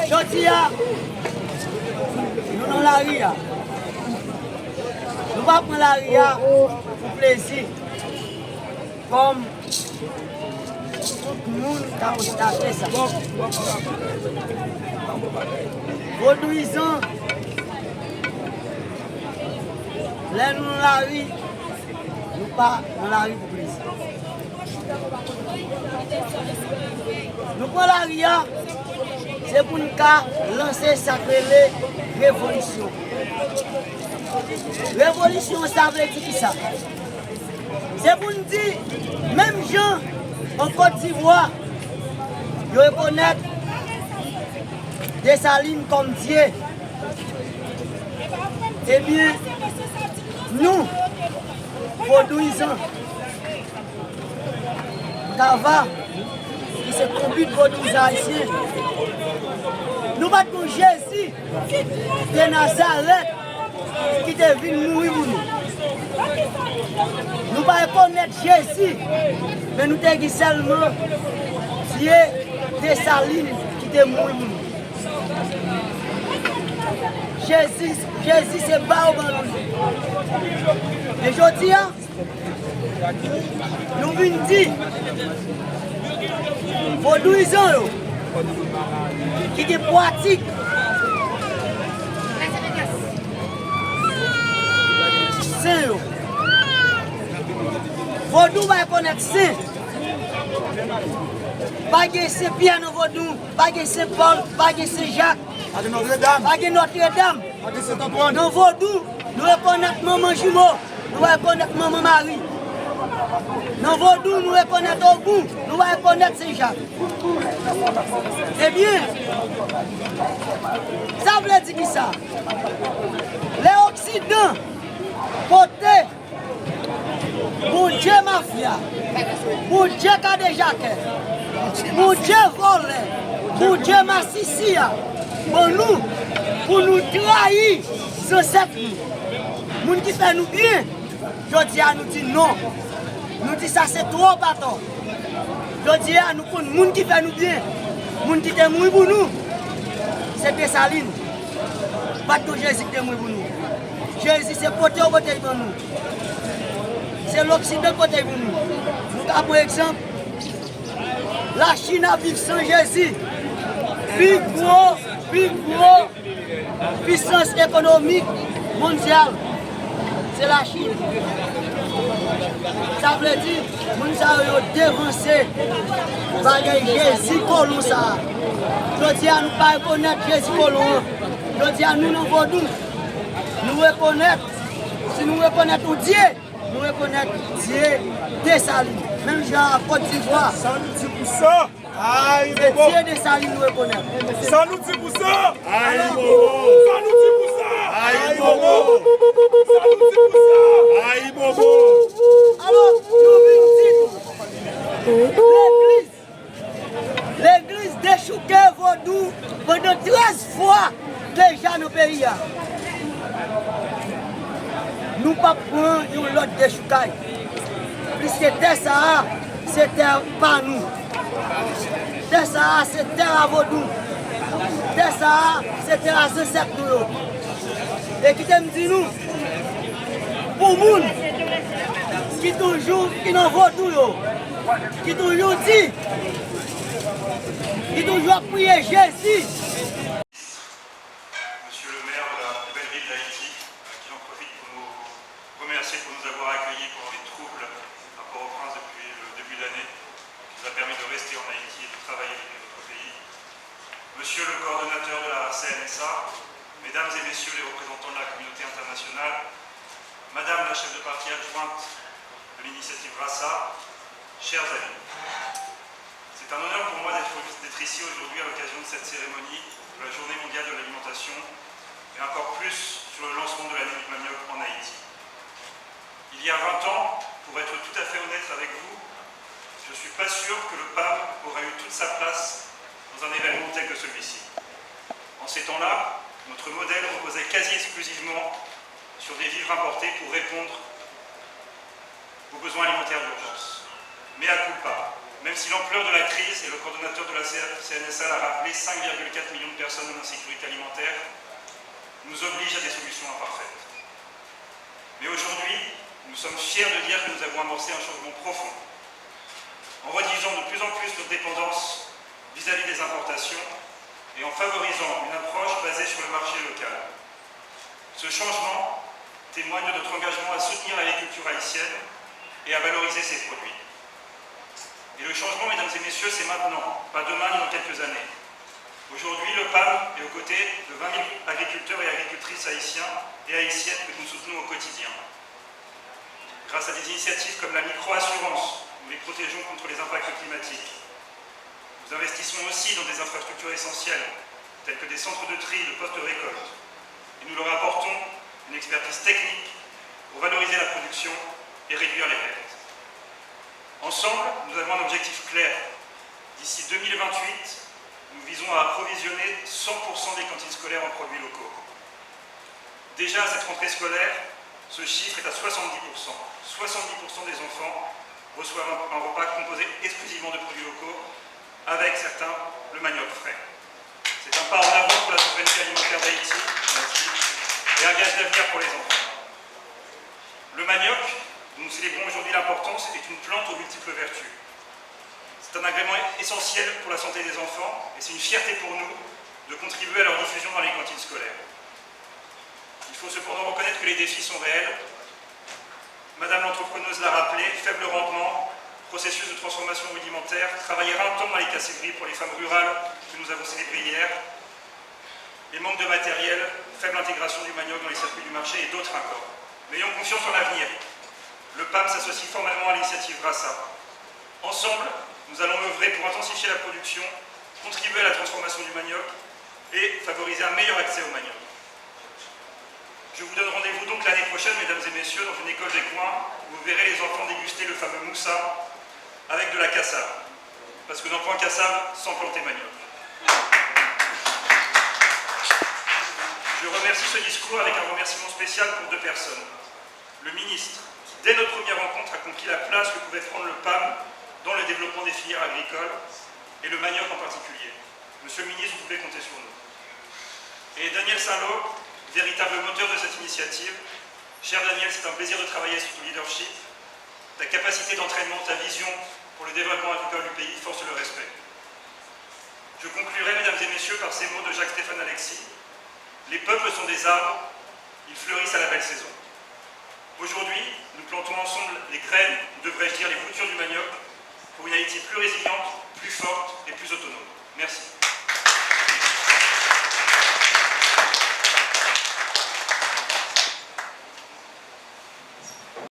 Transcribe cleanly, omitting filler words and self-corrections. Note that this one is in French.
Je dis, nous dans la ria. Nous ne pas prendre la ria pour plaisir. Comme tout le monde a constaté ça. Vaudouisant, là nous dans la rue, nous pas dans la rue pour plaisir. Nous prenons la ria, c'est pour nous lancer sa révolution. Révolution, ça veut dire qui ça? C'est pour nous dire, même gens en Côte d'Ivoire, ils reconnaissent Dessalines comme Dieu. Eh bien, nous, vaudouisants, Kava, qui se conduit pour nous haïtiens, nous battons Jésus de Nazareth qui est venu mourir pour nous. Nous ne pouvons pas connaître Jésus, mais nous avons seulement Dieu Dessalines qui est mort pour nous. Jésus c'est bas au ballon. Et je dis, nous venons dire, pour 12 ans, qui est pratique, saint. Vodou va connaître saint. Pas de Saint-Pierre dans Vodou, pas de Saint-Paul, pas de Saint-Jacques, pas de Notre-Dame. Dans Vodou, nous reconnaissons Maman Jumeau, nous reconnaissons Maman Marie. Dans Vodou, nous reconnaissons Ogou, nous reconnaissons Saint-Jacques. Eh bien, ça veut dire qui ça? Les Occidents, côté, pour Dieu mafia, pour Dieu Kadejake, pour Dieu volé, pour Dieu massissia, pour nous trahir, c'est cette nous. Moun qui fait nous bien, je dis à nous dit non. Nous dit ça c'est trop bâton. Je dis à nous pour le monde qui fait nous bien, moun qui est mort pour nous, c'est Dessalines. Pas que Jésus qui est mort pour nous. Jésus c'est côté au côté de nous. C'est l'Occident côté pour nous. Nous avons par exemple, la Chine a vécu sans Jésus. Plus gros puissance économique mondiale, c'est la Chine. Ça veut dire que nous avons dévancé par Jésus Colon. Je dis à nous pas reconnaître Jésus Colon. Je dis à nous non Vodou. Nous reconnaître, si nous reconnaissons Dieu, nous reconnaissons Dieu Dessalines. Même genre à Côte d'Ivoire. 110%. Aïe, Dieu Dessalines nous reconnaît. 110%. Aïe, 110%. Aïe, 110%. Aïe, alors, nous venons dire l'église déchouquée Vodou pendant 13 fois déjà dans le pays. Nous ne pouvons pas prendre une autre déchoucaille. Puisque Terre Sahara, c'est terre pas nous. Terre Sahara, c'est terre à Vodou. Terre Sahara, c'est terre à Zensek nous. Et qui t'aime dit nous, pour nous, qui n'en Vodou, qui toujours dit, qui toujours prier Jésus. Monsieur le maire de la belle ville d'Haïti, qui en profite pour nous remercier pour nous avoir accueillis pendant les troubles à Port-au-Prince depuis le début de l'année, qui nous a permis de rester en Haïti et de travailler avec notre pays. Monsieur le coordonnateur de la CNSA, mesdames et messieurs les représentants de la communauté internationale, madame la chef de parti adjointe de l'initiative RASA, chers amis. C'est un honneur pour moi d'être ici aujourd'hui à l'occasion de cette cérémonie de la Journée mondiale de l'alimentation et encore plus sur le lancement de l'année du manioc en Haïti. Il y a 20 ans, pour être tout à fait honnête avec vous, je ne suis pas sûr que le pape aurait eu toute sa place dans un événement tel que celui-ci. En ces temps-là, notre modèle reposait quasi exclusivement sur des vivres importés pour répondre aux besoins alimentaires d'urgence. Mais à culpa, Même si l'ampleur de la crise, et le coordonnateur de la CNSA l'a rappelé, 5,4 millions de personnes en insécurité alimentaire, nous oblige à des solutions imparfaites. Mais aujourd'hui, nous sommes fiers de dire que nous avons amorcé un changement profond, en réduisant de plus en plus notre dépendance vis-à-vis des importations et en favorisant une approche basée sur le marché local. Ce changement témoigne de notre engagement à soutenir l'agriculture haïtienne et à valoriser ses produits. Et le changement, mesdames et messieurs, c'est maintenant, pas demain ni dans quelques années. Aujourd'hui, le PAM est aux côtés de 20 000 agriculteurs et agricultrices haïtiens et haïtiennes que nous soutenons au quotidien. Grâce à des initiatives comme la micro-assurance, nous les protégeons contre les impacts climatiques. Nous investissons aussi dans des infrastructures essentielles, telles que des centres de tri de post-récolte. Et nous leur apportons une expertise technique pour valoriser la production et réduire les pertes. Ensemble, nous avons un objectif clair. D'ici 2028, nous visons à approvisionner 100% des cantines scolaires en produits locaux. Déjà à cette rentrée scolaire, ce chiffre est à 70%. 70% des enfants reçoivent un repas composé exclusivement de produits locaux, avec certains le manioc frais. C'est un pas en avant pour la souveraineté alimentaire d'Haïti et un gage d'avenir pour les enfants. Le manioc, dont nous célébrons aujourd'hui l'importance, est une plante aux multiples vertus. C'est un agrément essentiel pour la santé des enfants et c'est une fierté pour nous de contribuer à leur diffusion dans les cantines scolaires. Il faut cependant reconnaître que les défis sont réels. Madame l'entrepreneuse l'a rappelé, faible rendement, processus de transformation rudimentaire, travailler un temps dans les casseries pour les femmes rurales que nous avons célébrées hier, les manques de matériel, faible intégration du manioc dans les circuits du marché et d'autres encore. Mais ayons confiance en l'avenir. Le PAM s'associe formellement à l'initiative Brassa. Ensemble, nous allons œuvrer pour intensifier la production, contribuer à la transformation du manioc et favoriser un meilleur accès au manioc. Je vous donne rendez-vous donc l'année prochaine, mesdames et messieurs, dans une école des coins, où vous verrez les enfants déguster le fameux moussa avec de la cassave. Parce que dans le point cassave, sans planter manioc. Je remercie ce discours avec un remerciement spécial pour deux personnes. Le ministre, qui dès notre première rencontre a compris la place que pouvait prendre le PAM dans le développement des filières agricoles, et le manioc en particulier. Monsieur le ministre, vous pouvez compter sur nous. Et Daniel Saint-Lô, véritable moteur de cette initiative. Cher Daniel, c'est un plaisir de travailler sur ton leadership. Ta capacité d'entraînement, ta vision pour le développement agricole du pays force le respect. Je conclurai, mesdames et messieurs, par ces mots de Jacques-Stéphane Alexis. Les peuples sont des arbres, ils fleurissent à la belle saison. Aujourd'hui, nous plantons ensemble les graines, ou devrais-je dire les boutures du manioc, pour une Haïti plus résiliente, plus forte et plus autonome. Merci.